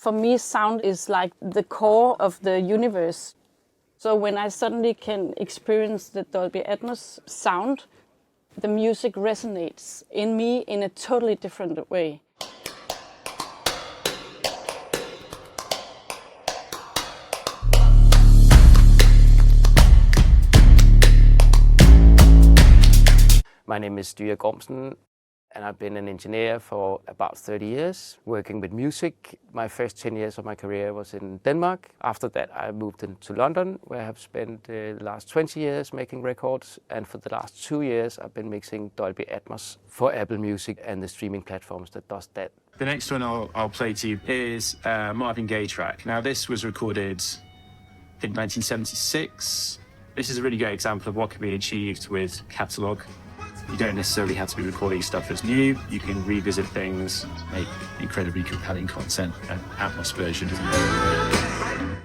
For me, sound is like the core of the universe. So when I suddenly can experience the Dolby Atmos sound, the music resonates in me in a totally different way. My name is Dyre Gormsen, and I've been an engineer for about 30 years, working with music. My first 10 years of my career was in Denmark. After that, I moved into London, where I have spent the last 20 years making records. And for the last 2 years, I've been mixing Dolby Atmos for Apple Music and the streaming platforms that does that. The next one I'll play to you is a Marvin Gaye track. Now, this was recorded in 1976. This is a really great example of what can be achieved with catalogue. You don't necessarily have to be recording stuff that's new. You can revisit things, make incredibly compelling content, an Atmos version.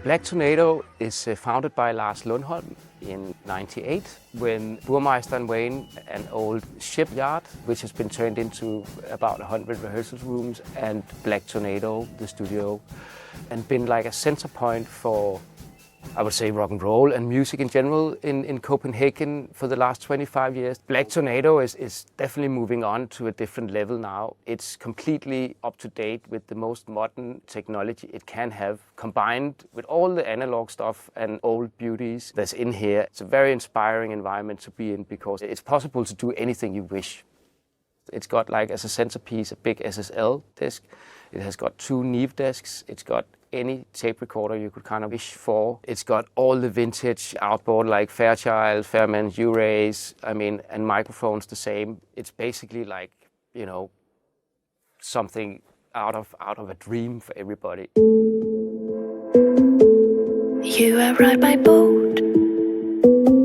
Black Tornado is founded by Lars Lundholm in '98 when Burmeister & Wain, an old shipyard, which has been turned into about 100 rehearsal rooms, and Black Tornado, the studio, and been like a center point for, I would say, rock and roll and music in general in Copenhagen for the last 25 years. Black Tornado is definitely moving on to a different level now. It's completely up to date with the most modern technology it can have, combined with all the analog stuff and old beauties that's in here. It's a very inspiring environment to be in because it's possible to do anything you wish. It's got, like, as a centerpiece, a big SSL disc. It has got 2 Neve desks. It's got any tape recorder you could kind of wish for. It's got all the vintage outboard like Fairchild, Fairman, U-Rays, and microphones the same. It's basically like, you know, something out of a dream for everybody. You arrived by boat.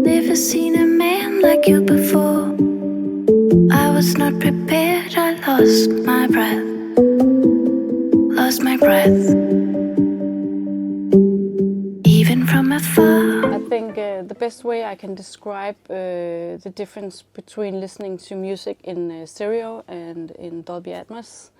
Never seen a man like you before. I was not prepared, I lost my breath. Lost my breath. Even from afar. I think the best way I can describe the difference between listening to music in stereo and in Dolby Atmos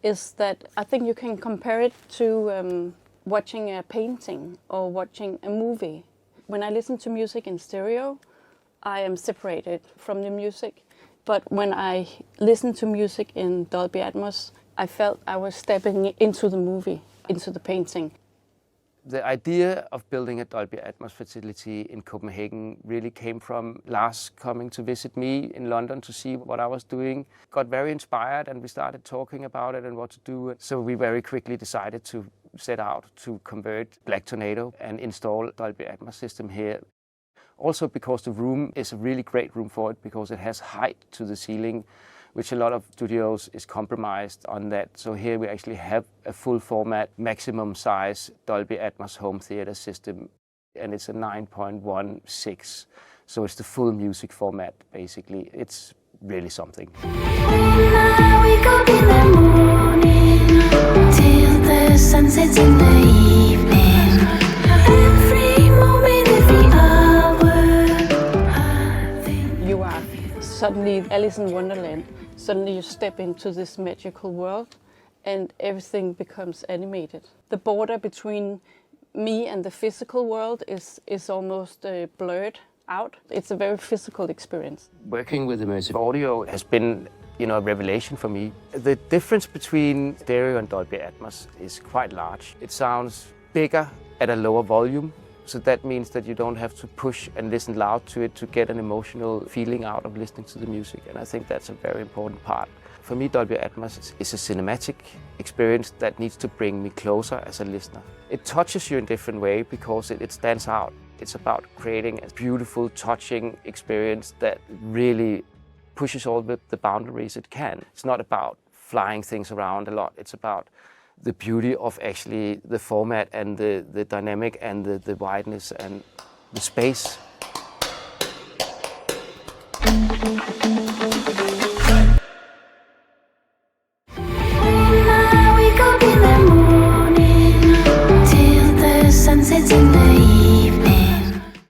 is that I think you can compare it to watching a painting or watching a movie. When I listen to music in stereo, I am separated from the music. But when I listen to music in Dolby Atmos, I felt I was stepping into the movie, into the painting. The idea of building a Dolby Atmos facility in Copenhagen really came from Lars coming to visit me in London to see what I was doing. Got very inspired and we started talking about it and what to do. So we very quickly decided to set out to convert Black Tornado and install Dolby Atmos system here. Also because the room is a really great room for it because it has height to the ceiling, which a lot of studios is compromised on that. So here we actually have a full format, maximum size Dolby Atmos home theater system, and it's a 9.16. So it's the full music format, basically. It's really something. When I wake up in the morning, till the sun sets in the evening, every moment, every hour, I think You are suddenly Alice in Wonderland. Suddenly you step into this magical world and everything becomes animated. The border between me and the physical world is almost blurred out. It's a very physical experience. Working with immersive audio has been, a revelation for me. The difference between stereo and Dolby Atmos is quite large. It sounds bigger at a lower volume. So that means that you don't have to push and listen loud to it to get an emotional feeling out of listening to the music. And I think that's a very important part. For me, Dolby Atmos is a cinematic experience that needs to bring me closer as a listener. It touches you in a different way because it stands out. It's about creating a beautiful, touching experience that really pushes all the boundaries it can. It's not about flying things around a lot. It's about the beauty of actually the format and the dynamic and the wideness and the space.